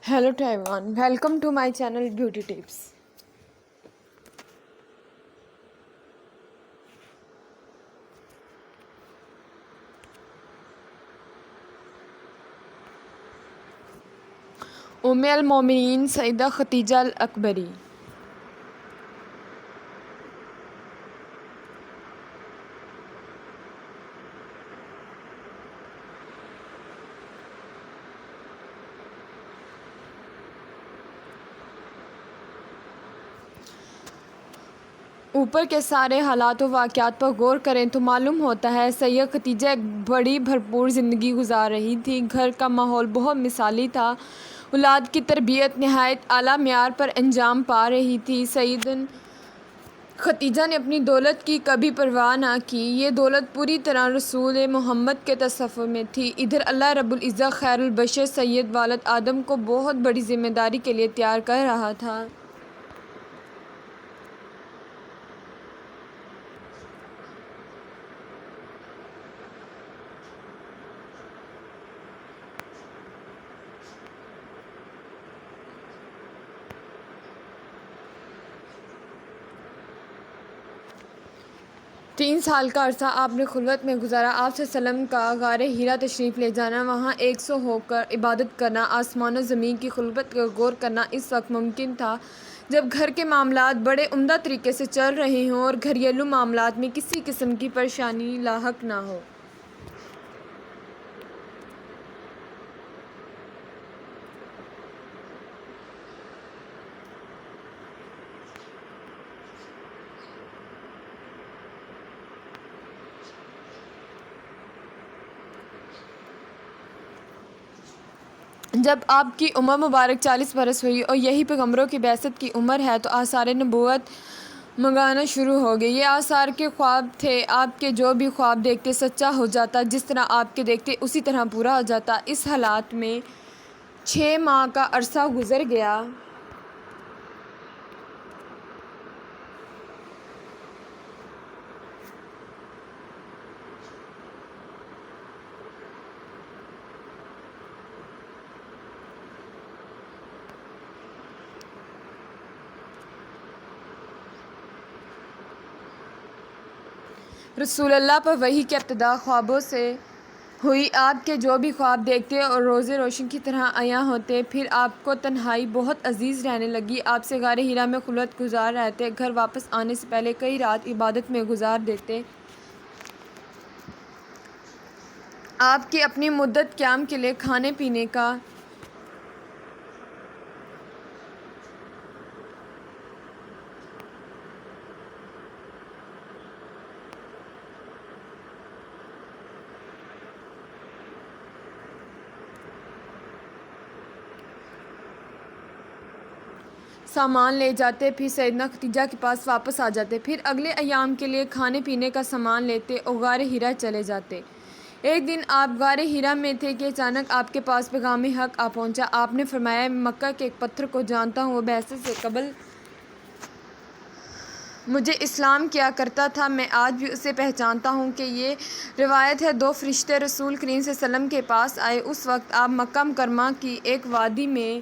Hello to everyone, welcome to my channel Beauty Tips. Al Momineen Saida Khatija Al Akbari. اوپر کے سارے حالات و واقعات پر غور کریں تو معلوم ہوتا ہے سیدہ خدیجہ ایک بڑی بھرپور زندگی گزار رہی تھی۔ گھر کا ماحول بہت مثالی تھا، اولاد کی تربیت نہایت اعلیٰ معیار پر انجام پا رہی تھی۔ سیدہ خدیجہ نے اپنی دولت کی کبھی پرواہ نہ کی، یہ دولت پوری طرح رسول محمد کے تصور میں تھی۔ ادھر اللہ رب العزت خیر البشر سید والد آدم کو بہت بڑی ذمہ داری کے لیے تیار کر رہا تھا۔ 3 سال کا عرصہ آپ نے خلوت میں گزارا۔ آپ صلی اللہ علیہ وسلم کا غار حرا تشریف لے جانا، وہاں 100 ہو کر عبادت کرنا، آسمان و زمین کی خلوت پر غور کرنا اس وقت ممکن تھا جب گھر کے معاملات بڑے عمدہ طریقے سے چل رہے ہوں اور گھریلو معاملات میں کسی قسم کی پریشانی لاحق نہ ہو۔ جب آپ کی عمر مبارک 40 برس ہوئی اور یہی پیغمبروں کی بعثت کی عمر ہے تو آثار نبوت منگانا شروع ہو گئے۔ یہ آثار کے خواب تھے، آپ کے جو بھی خواب دیکھتے سچا ہو جاتا، جس طرح آپ کے دیکھتے اسی طرح پورا ہو جاتا۔ اس حالات میں 6 ماہ کا عرصہ گزر گیا۔ رسول اللہ پر وحی کی ابتدا خوابوں سے ہوئی۔ آپ کے جو بھی خواب دیکھتے اور روز روشن کی طرح عیاں ہوتے۔ پھر آپ کو تنہائی بہت عزیز رہنے لگی۔ آپ سے غار حرا میں خلوت گزار رہتے، گھر واپس آنے سے پہلے کئی رات عبادت میں گزار دیتے۔ آپ کی اپنی مدت قیام کے لیے کھانے پینے کا سامان لے جاتے، پھر سیدہ خدیجہ کے پاس واپس آ جاتے، پھر اگلے ایام کے لیے کھانے پینے کا سامان لیتے اور غار حرا چلے جاتے۔ ایک دن آپ غار حرا میں تھے کہ اچانک آپ کے پاس پیغام حق آ پہنچا۔ آپ نے فرمایا، میں مکہ کے ایک پتھر کو جانتا ہوں، وہ بعثت سے قبل مجھے اسلام کیا کرتا تھا، میں آج بھی اسے پہچانتا ہوں کہ یہ روایت ہے 2 فرشتے رسول کریم صلی اللہ علیہ وسلم کے پاس آئے۔ اس وقت آپ مکہ مکرمہ کی ایک وادی میں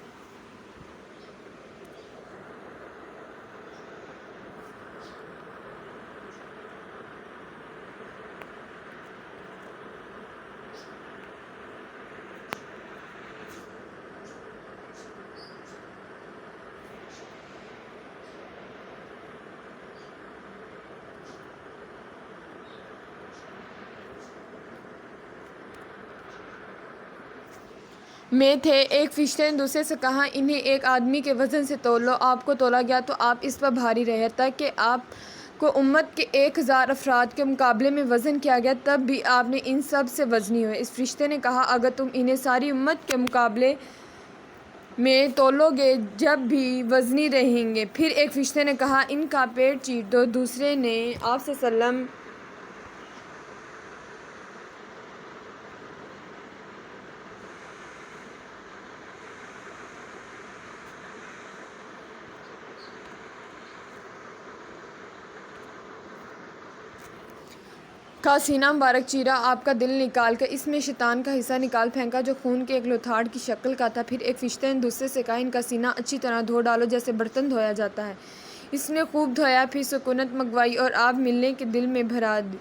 تھے۔ ایک فرشتے نے دوسرے سے کہا، انہیں ایک آدمی کے وزن سے تول لو۔ آپ کو تولا گیا تو آپ اس پر بھاری رہے، حتیٰ کہ آپ کو امت کے 1000 افراد کے مقابلے میں وزن کیا گیا، تب بھی آپ نے ان سب سے وزنی ہوئے۔ اس فرشتے نے کہا، اگر تم انہیں ساری امت کے مقابلے میں تولو گے جب بھی وزنی رہیں گے۔ پھر ایک فرشتے نے کہا، ان کا پیٹ چیر دو۔ دوسرے نے آپ صلی اللہ علیہ وسلم کا سینہ مبارک چیرا، آپ کا دل نکال کر اس میں شیطان کا حصہ نکال پھینکا جو خون کے ایک لوتھڑ کی شکل کا تھا۔ پھر ایک فرشتے نے دوسرے سے کہا، ان کا سینہ اچھی طرح دھو ڈالو جیسے برتن دھویا جاتا ہے۔ اس نے خوب دھویا، پھر سکونت منگوائی اور آپ ملنے کے دل میں بھر دی۔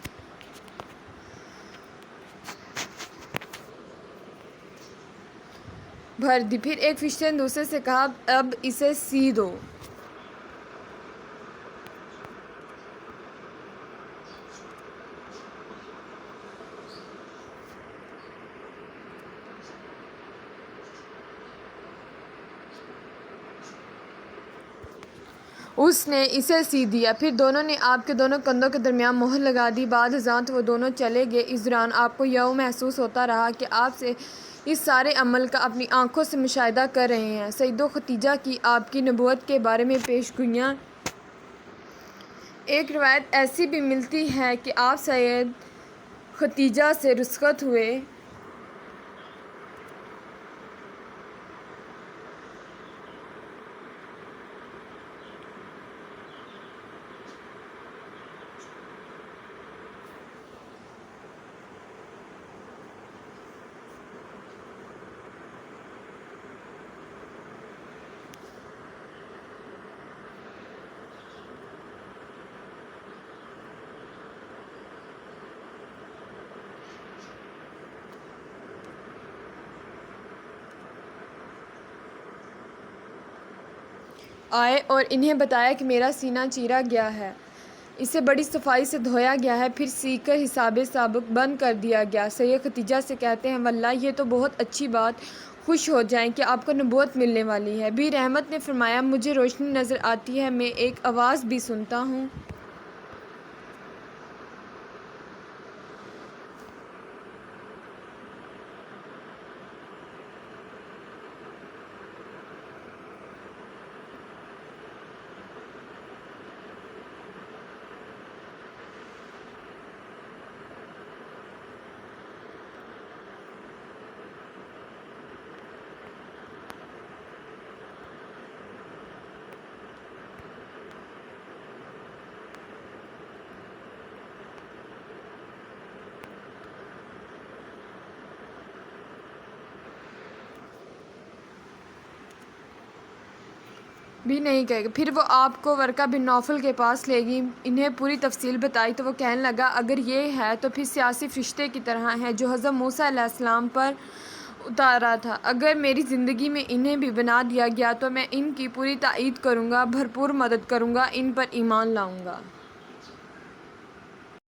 پھر ایک فرشتے نے دوسرے سے کہا، اب اسے سی دو۔ اس نے اسے سی دیا۔ پھر دونوں نے آپ کے دونوں کندھوں کے درمیان مہر لگا دی۔ بعد ازاں وہ دونوں چلے گئے۔ اس دوران آپ کو یوں محسوس ہوتا رہا کہ آپ سے اس سارے عمل کا اپنی آنکھوں سے مشاہدہ کر رہے ہیں۔ سید و خدیجہ کی آپ کی نبوت کے بارے میں پیش گوئیاں۔ ایک روایت ایسی بھی ملتی ہے کہ آپ سید خدیجہ سے رخصت ہوئے آئے اور انہیں بتایا کہ میرا سینہ چیرا گیا ہے، اسے بڑی صفائی سے دھویا گیا ہے، پھر سی کر حساب سابق بند کر دیا گیا۔ سید خدیجہ سے کہتے ہیں، واللہ یہ تو بہت اچھی بات، خوش ہو جائیں کہ آپ کو نبوت ملنے والی ہے۔ بی رحمت نے فرمایا، مجھے روشنی نظر آتی ہے، میں ایک آواز بھی سنتا ہوں۔ بھی نہیں کہے گا۔ پھر وہ آپ کو ورقہ بن نوفل کے پاس لے گئی، انہیں پوری تفصیل بتائی تو وہ کہنے لگا، اگر یہ ہے تو پھر سیاسی فرشتے کی طرح ہے جو حضرت موسیٰ علیہ السلام پر اترا تھا۔ اگر میری زندگی میں انہیں بھی بنا دیا گیا تو میں ان کی پوری تائید کروں گا، بھرپور مدد کروں گا، ان پر ایمان لاؤں گا۔